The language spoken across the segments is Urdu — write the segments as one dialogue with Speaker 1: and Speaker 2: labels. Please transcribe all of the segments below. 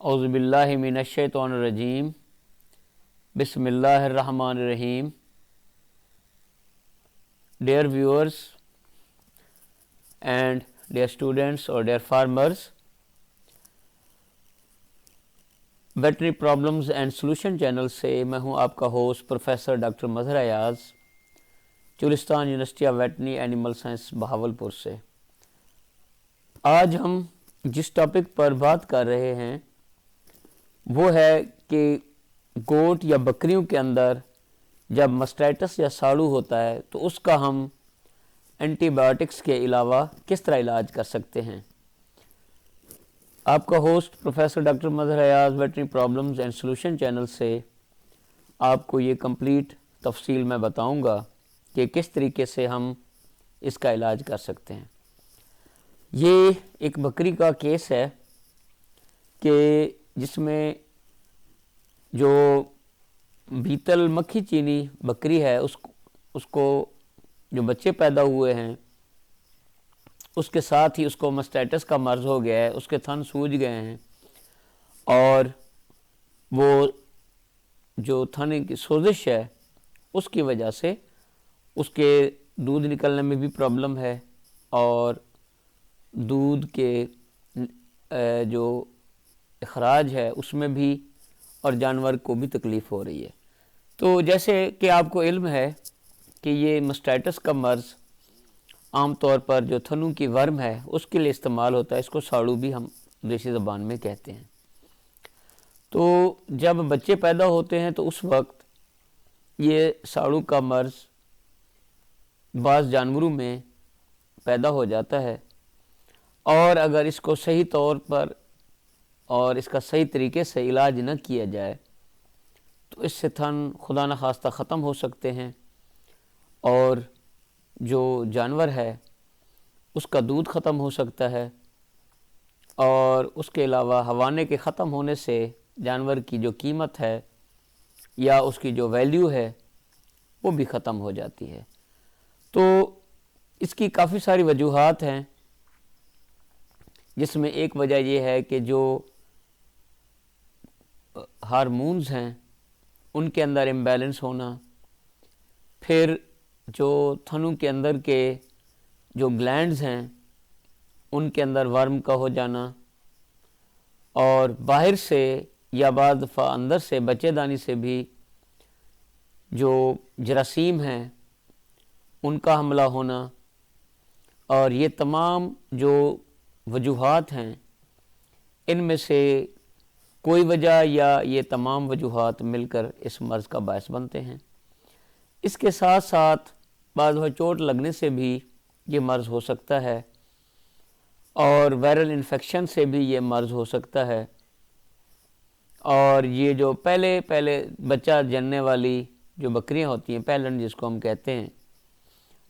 Speaker 1: اعوذ باللہ من الشیطان الرجیم بسم اللہ الرحمن الرحیم. Dear viewers and dear students or dear farmers, veterinary problems and solution channel سے میں ہوں آپ کا host professor doctor Mazhar Ayaz, Cholistan university of veterinary animal science Bahawalpur سے. آج ہم جس ٹاپک پر بات کر رہے ہیں وہ ہے کہ گوٹ یا بکریوں کے اندر جب مسٹائٹس یا ساڑو ہوتا ہے تو اس کا ہم اینٹی بائیوٹکس کے علاوہ کس طرح علاج کر سکتے ہیں. آپ کا host professor doctor Mazhar Ayaz veterinary problems and solution channel سے آپ کو یہ کمپلیٹ تفصیل میں بتاؤں گا کہ کس طریقے سے ہم اس کا علاج کر سکتے ہیں. یہ ایک بکری کا کیس ہے کہ جس میں جو بیتل مکھی چینی بکری ہے اس کو جو بچے پیدا ہوئے ہیں اس کے ساتھ ہی اس کو مسٹائٹس کا مرض ہو گیا ہے، اس کے تھن سوج گئے ہیں اور وہ جو تھن کی سوزش ہے اس کی وجہ سے اس کے دودھ نکلنے میں بھی پرابلم ہے اور دودھ کے جو اخراج ہے اس میں بھی اور جانور کو بھی تکلیف ہو رہی ہے. تو جیسے کہ آپ کو علم ہے کہ یہ مسٹائٹس کا مرض عام طور پر جو تھنوں کی ورم ہے اس کے لیے استعمال ہوتا ہے. اس کو ساڑو بھی ہم دیسی زبان میں کہتے ہیں. تو جب بچے پیدا ہوتے ہیں تو اس وقت یہ ساڑو کا مرض بعض جانوروں میں پیدا ہو جاتا ہے اور اگر اس کو صحیح طور پر اور اس کا صحیح طریقے سے علاج نہ کیا جائے تو اس سے تھن خدا نخواستہ ختم ہو سکتے ہیں اور جو جانور ہے اس کا دودھ ختم ہو سکتا ہے اور اس کے علاوہ ہوانے کے ختم ہونے سے جانور کی جو قیمت ہے یا اس کی جو ویلیو ہے وہ بھی ختم ہو جاتی ہے. تو اس کی کافی ساری وجوہات ہیں جس میں ایک وجہ یہ ہے کہ جو ہارمونز ہیں ان کے اندر امبیلنس ہونا، پھر جو تھنوں کے اندر کے جو گلینڈز ہیں ان کے اندر ورم کا ہو جانا اور باہر سے یا بعض دفعہ اندر سے بچے دانی سے بھی جو جراثیم ہیں ان کا حملہ ہونا، اور یہ تمام جو وجوہات ہیں ان میں سے کوئی وجہ یا یہ تمام وجوہات مل کر اس مرض کا باعث بنتے ہیں. اس کے ساتھ ساتھ بعض دفعہ چوٹ لگنے سے بھی یہ مرض ہو سکتا ہے اور وائرل انفیکشن سے بھی یہ مرض ہو سکتا ہے، اور یہ جو پہلے بچہ جننے والی جو بکریاں ہوتی ہیں پیلن جس کو ہم کہتے ہیں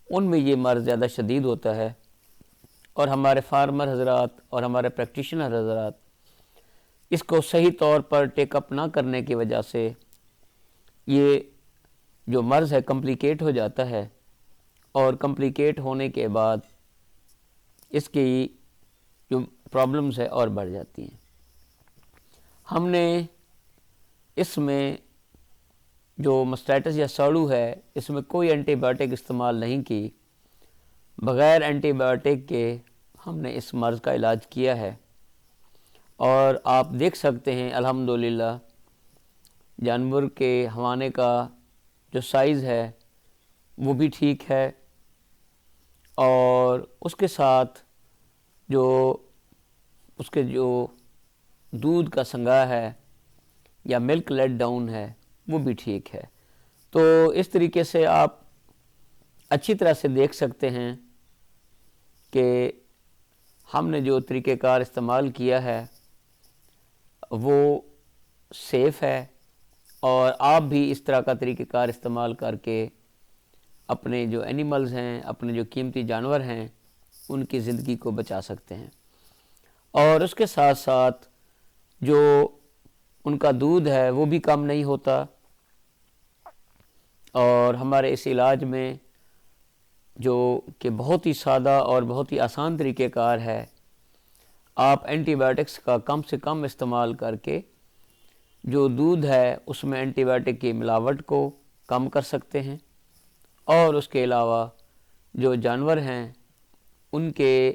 Speaker 1: ان میں یہ مرض زیادہ شدید ہوتا ہے. اور ہمارے فارمر حضرات اور ہمارے پریکٹیشنر حضرات اس کو صحیح طور پر ٹیک اپ نہ کرنے کی وجہ سے یہ جو مرض ہے کمپلیکیٹ ہو جاتا ہے اور کمپلیکیٹ ہونے کے بعد اس کی جو پرابلمز ہے اور بڑھ جاتی ہیں. ہم نے اس میں جو مسٹائٹس یا ساڑو ہے اس میں کوئی اینٹی بائیوٹک استعمال نہیں کی، بغیر اینٹی بائیوٹک کے ہم نے اس مرض کا علاج کیا ہے اور آپ دیکھ سکتے ہیں الحمدللہ جانور کے ہوانے کا جو سائز ہے وہ بھی ٹھیک ہے اور اس کے ساتھ جو اس کے جو دودھ کا سنگا ہے یا ملک لیٹ ڈاؤن ہے وہ بھی ٹھیک ہے. تو اس طریقے سے آپ اچھی طرح سے دیکھ سکتے ہیں کہ ہم نے جو طریقہ کار استعمال کیا ہے وہ سیف ہے اور آپ بھی اس طرح کا طریقہ کار استعمال کر کے اپنے جو اینیملز ہیں، اپنے جو قیمتی جانور ہیں ان کی زندگی کو بچا سکتے ہیں. اور اس کے ساتھ ساتھ جو ان کا دودھ ہے وہ بھی کم نہیں ہوتا اور ہمارے اس علاج میں جو کہ بہت ہی سادہ اور بہت ہی آسان طریقہ کار ہے آپ اینٹی بایوٹکس کا کم سے کم استعمال کر کے جو دودھ ہے اس میں اینٹی بایوٹک کی ملاوٹ کو کم کر سکتے ہیں، اور اس کے علاوہ جو جانور ہیں ان کے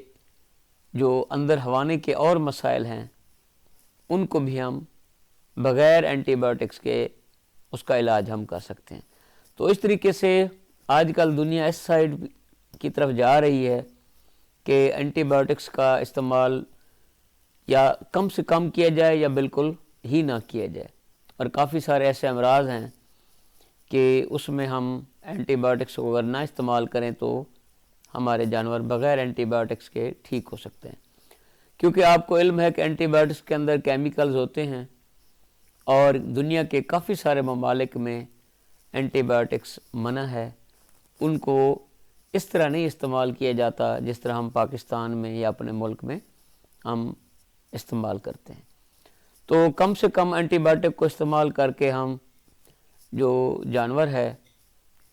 Speaker 1: جو اندر ہوانے کے اور مسائل ہیں ان کو بھی ہم بغیر اینٹی بایوٹکس کے اس کا علاج ہم کر سکتے ہیں۔ تو اس طریقے سے آج کل دنیا اس سائڈ کی طرف جا رہی ہے کہ اینٹی بایوٹکس کا استعمال یا کم سے کم کیا جائے یا بالکل ہی نہ کیا جائے، اور کافی سارے ایسے امراض ہیں کہ اس میں ہم اینٹی بایوٹکس کو اگر نہ استعمال کریں تو ہمارے جانور بغیر اینٹی بایوٹکس کے ٹھیک ہو سکتے ہیں، کیونکہ آپ کو علم ہے کہ اینٹی بایوٹکس کے اندر کیمیکلز ہوتے ہیں، اور دنیا کے کافی سارے ممالک میں اینٹی بایوٹکس منع ہے، ان کو اس طرح نہیں استعمال کیا جاتا جس طرح ہم پاکستان میں یا اپنے ملک میں ہم استعمال کرتے ہیں۔ تو کم سے کم اینٹی بایوٹک کو استعمال کر کے ہم جو جانور ہے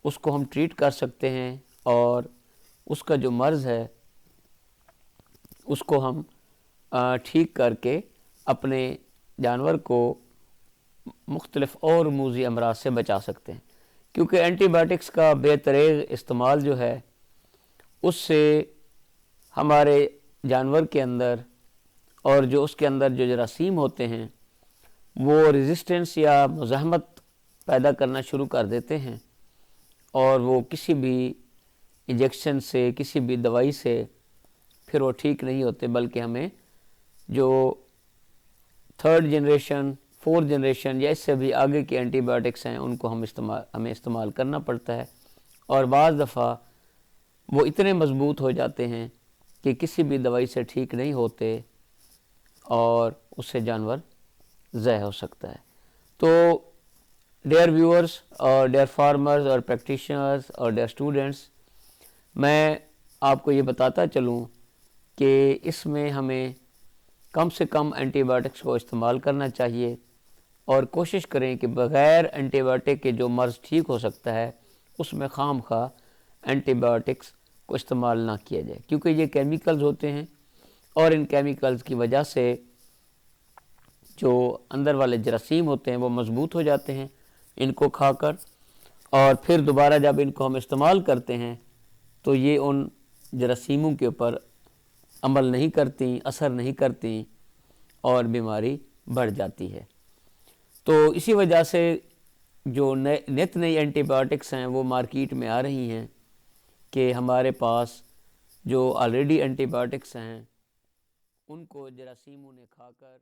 Speaker 1: اس کو ہم ٹریٹ کر سکتے ہیں، اور اس کا جو مرض ہے اس کو ہم ٹھیک کر کے اپنے جانور کو مختلف اور موذی امراض سے بچا سکتے ہیں، کیونکہ اینٹی بایوٹکس کا بے دریغ استعمال جو ہے اس سے ہمارے جانور کے اندر اور جو اس کے اندر جو جراثیم ہوتے ہیں وہ ریزسٹنس یا مزاحمت پیدا کرنا شروع کر دیتے ہیں، اور وہ کسی بھی انجیکشن سے کسی بھی دوائی سے پھر وہ ٹھیک نہیں ہوتے، بلکہ ہمیں جو 3rd جنریشن 4th جنریشن یا اس سے بھی آگے کے اینٹی بایوٹکس ہیں ان کو ہمیں استعمال کرنا پڑتا ہے، اور بعض دفعہ وہ اتنے مضبوط ہو جاتے ہیں کہ کسی بھی دوائی سے ٹھیک نہیں ہوتے، اور اس سے جانور ضائع ہو سکتا ہے۔ تو ڈیئر ویورز اور ڈیئر فارمرز اور پریکٹیشنرز اور ڈیئر اسٹوڈنٹس، میں آپ کو یہ بتاتا چلوں کہ اس میں ہمیں کم سے کم اینٹی بایوٹکس کو استعمال کرنا چاہیے، اور کوشش کریں کہ بغیر اینٹی بایوٹک کے جو مرض ٹھیک ہو سکتا ہے اس میں خام خواہ اینٹی بایوٹکس کو استعمال نہ کیا جائے، کیونکہ یہ کیمیکلز ہوتے ہیں، اور ان کیمیکلز کی وجہ سے جو اندر والے جراثیم ہوتے ہیں وہ مضبوط ہو جاتے ہیں ان کو کھا کر، اور پھر دوبارہ جب ان کو ہم استعمال کرتے ہیں تو یہ ان جراثیموں کے اوپر عمل نہیں کرتی، اثر نہیں کرتی، اور بیماری بڑھ جاتی ہے۔ تو اسی وجہ سے جو نت نئی اینٹی بایوٹکس ہیں وہ مارکیٹ میں آ رہی ہیں کہ ہمارے پاس جو آلریڈی اینٹی بایوٹکس ہیں ان کو جراثیموں نے کھا کر